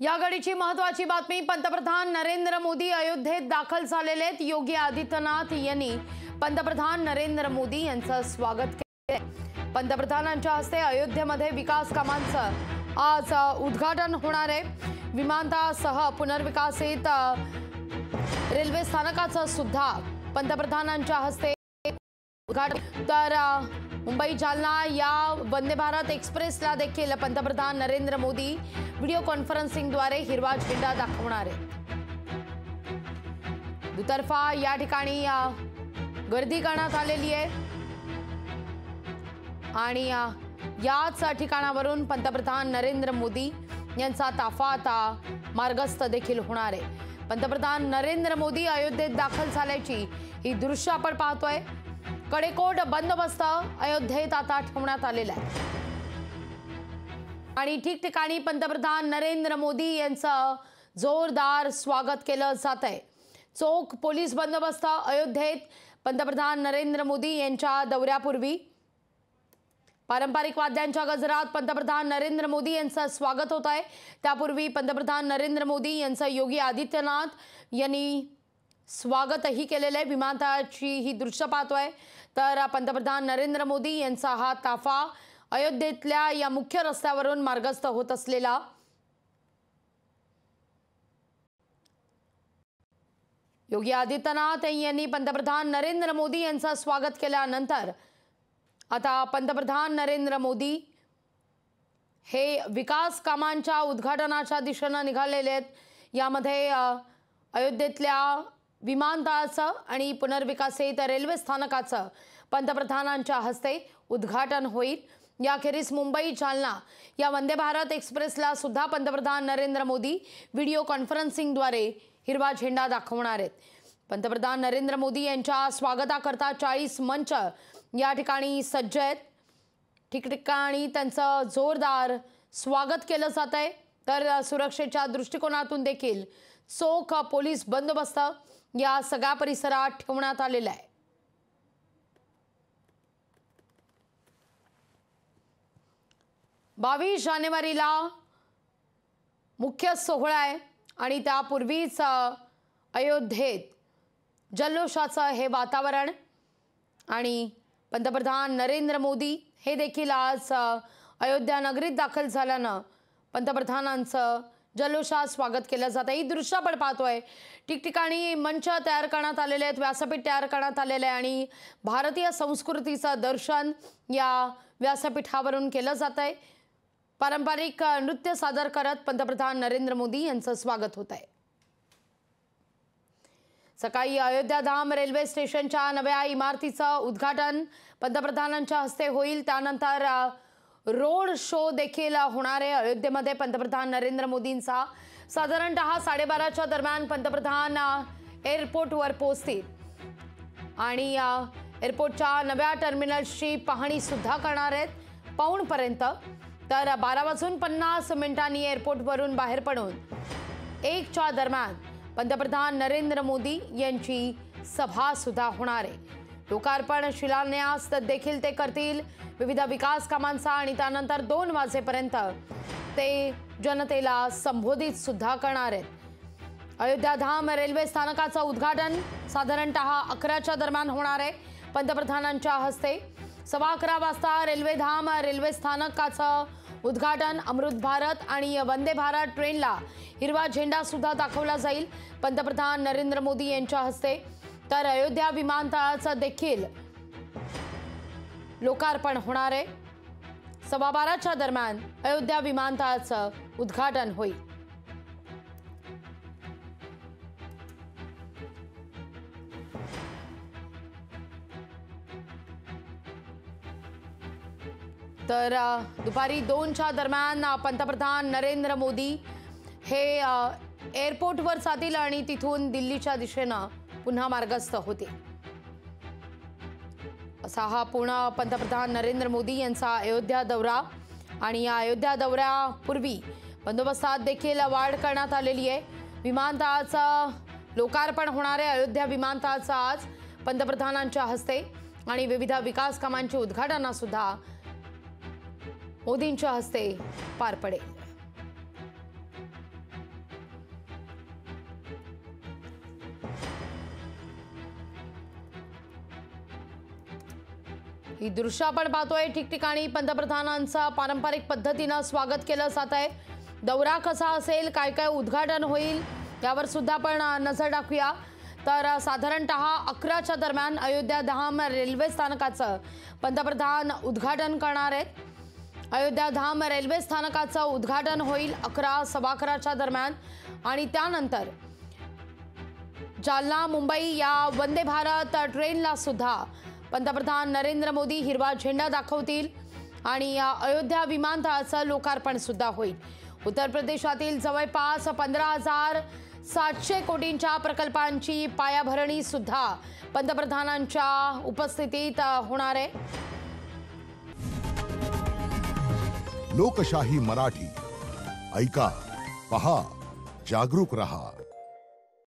या घडीची महत्त्वाची बातमी। पंतप्रधान नरेंद्र मोदी अयोध्येत दाखल झालेले आहेत। योगी आदित्यनाथ यांनी पंतप्रधान नरेंद्र मोदी यांचं स्वागत केले। पंतप्रधानांच्या हस्ते अयोध्येमध्ये विकास कामांचं आज उद्घाटन होणार आहे। विमानतळासह पुनर्विकसित रेल्वे स्थानकाचं सुद्धा पंतप्रधानांच्या हस्ते उद्घाटन। तर मुंबई जालना या वंदे भारत एक्सप्रेसला देखील पंतप्रधान नरेंद्र मोदी व्हिडिओ कॉन्फरन्सिंगद्वारे हिरवा झेंडा दाखवणार आहेत। दुतर्फा या ठिकाणी गर्दी करण्यात आलेली आहे आणि याच ठिकाणावरून पंतप्रधान नरेंद्र मोदी यांचा ताफा आता मार्गस्थ देखील होणार आहे। पंतप्रधान नरेंद्र मोदी अयोध्येत दाखल झाल्याची ही दृश्य आपण पाहतोय। कडेकोट बंदोबस्त अयोध्येत आता ठेवण्यात आलेला आहे आणि ठिकठिकाणी पंतप्रधान नरेंद्र मोदी यांचं जोरदार स्वागत केलं जात आहे। चोख पोलीस बंदोबस्त अयोध्येत पंतप्रधान नरेंद्र मोदी यांच्या दौऱ्यापूर्वी पारंपरिक वाद्यांच्या गजरात पंतप्रधान नरेंद्र मोदी यांचं स्वागत होत आहे। त्यापूर्वी पंतप्रधान नरेंद्र मोदी यांचं योगी आदित्यनाथ यांनी स्वागतही केलेलं आहे। विमानतळाची ही दृश्य पाहतोय। तर पंतप्रधान नरेंद्र मोदी यांचा हा ताफा अयोध्येतल्या या मुख्य रस्त्यावरून मार्गस्थ होत असलेला योगी आदित्यनाथ यांनी पंतप्रधान नरेंद्र मोदी यांचं स्वागत केल्यानंतर आता पंतप्रधान नरेंद्र मोदी हे विकास कामांच्या उद्घाटनाच्या दिशेने निघालेले आहेत। यामध्ये अयोध्येतल्या विमानतळाचं आणि पुनर्विकसित रेल्वे स्थानकाचं पंतप्रधानांच्या हस्ते उद्घाटन होईल। याखेरीज मुंबई जालना या वंदे भारत एक्सप्रेसला सुद्धा पंतप्रधान नरेंद्र मोदी व्हिडिओ कॉन्फरन्सिंगद्वारे हिरवा झेंडा दाखवणार आहेत। पंतप्रधान नरेंद्र मोदी यांच्या स्वागताकरता 40 मंच या ठिकाणी सज्ज आहेत। ठिकठिकाणी त्यांचं जोरदार स्वागत केलं जात आहे। तर सुरक्षेच्या दृष्टिकोनातून देखील चोख पोलीस बंदोबस्त या सगळ्या परिसरात ठेवण्यात आलेला आहे। 22 जानेवारीला मुख्य सोहळा आहे आणि त्यापूर्वीच अयोध्येत जल्लोषाचं हे वातावरण आणि पंतप्रधान नरेंद्र मोदी हे देखील आज अयोध्या नगरीत दाखल झाल्यानं पंतप्रधानांचं जल्लोषात स्वागत केलं जातं। ही दृश्य आपण पाहतोय। ठिकठिकाणी मंच तयार करण्यात आलेले आहेत, व्यासपीठ तयार करण्यात आलेले आहे आणि भारतीय संस्कृतीचं दर्शन या व्यासपीठावरून केलं जात आहे। पारंपरिक नृत्य सादर करत पंतप्रधान नरेंद्र मोदी यांचं स्वागत होत आहे। सकाळी अयोध्या धाम रेल्वे स्टेशनच्या नव्या इमारतीचं उद्घाटन पंतप्रधानांच्या हस्ते होईल। त्यानंतर रोड शो देखील होणार आहे। अयोध्येमध्ये पंतप्रधान नरेंद्र मोदींचा साधारणतः 12:30च्या दरम्यान पंतप्रधान एअरपोर्टवर पोहोचतील आणि एअरपोर्टच्या नव्या टर्मिनल्सची पाहणी सुद्धा करणार आहेत पाऊणपर्यंत। तर 12:50 एअरपोर्टवरून बाहेर पडून 1च्या दरम्यान पंतप्रधान नरेंद्र मोदी यांची सभा सुद्धा होणार आहे। लोकार्पण शिलान्यास देखील ते करतील विविध विकास कामांचा आणि त्यानंतर 2 वाजेपर्यंत ते जनतेला संबोधित सुद्धा करणार आहेत। अयोध्या धाम रेल्वे स्थानकाचं उद्घाटन साधारणतः 11च्या दरम्यान होणार आहे पंतप्रधानांच्या हस्ते। 11:15 वाजता रेल्वे धाम रेल्वे स्थानकाचं उद्घाटन। अमृत भारत आणि वंदे भारत ट्रेनला हिरवा झेंडा सुद्धा दाखवला जाईल पंतप्रधान नरेंद्र मोदी यांच्या हस्ते। तर अयोध्या विमानतळाचं देखील लोकार्पण होणार आहे। 12:15च्या दरम्यान अयोध्या विमानतळाचं उद्घाटन होईल। तर दुपारी 2च्या दरम्यान पंतप्रधान नरेंद्र मोदी हे एअरपोर्टवर जातील आणि तिथून दिल्लीच्या दिशेनं पुन्हा मार्गस्थ होतील। असा हा पूर्ण पंतप्रधान नरेंद्र मोदी यांचा अयोध्या दौरा आणि या अयोध्या दौऱ्यापूर्वी बंदोबस्तात देखील वाढ करण्यात आलेली आहे। विमानतळाचं लोकार्पण होणार आहे अयोध्या विमानतळाचं आज पंतप्रधानांच्या हस्ते आणि विविध विकास कामांची उद्घाटन सुद्धा मोदींच्या हस्ते पार पडेल। ही दृश्य आपण पाहतोय ठिकठिकाणी पंतप्रधानांचं पारंपरिक पद्धतीनं स्वागत केलं जात आहे। दौरा कसा असेल, काय काय उद्घाटन होईल यावर सुद्धा आपण नजर टाकूया। तर साधारणतः 11च्या दरम्यान अयोध्या धाम रेल्वे स्थानकाचं पंतप्रधान उद्घाटन करणार आहेत। अयोध्या धाम रेल्वे स्थानकाचं उद्घाटन होईल 11:15च्या दरम्यान आणि त्यानंतर जालना मुंबई या वंदे भारत ट्रेनला सुद्धा पंतप्रधान नरेंद्र मोदी हिरवा झेंडा दाखवतील आणि अयोध्या विमानतळाचं लोकार्पण सुद्धा होईल। उत्तर प्रदेशातील जवळपास 15,700 कोटींच्या प्रकल्पांची पायाभरणी सुद्धा पंतप्रधानांच्या उपस्थितीत होणार आहे। लोकशाही मराठी ऐका, पहा, जागरूक रहा।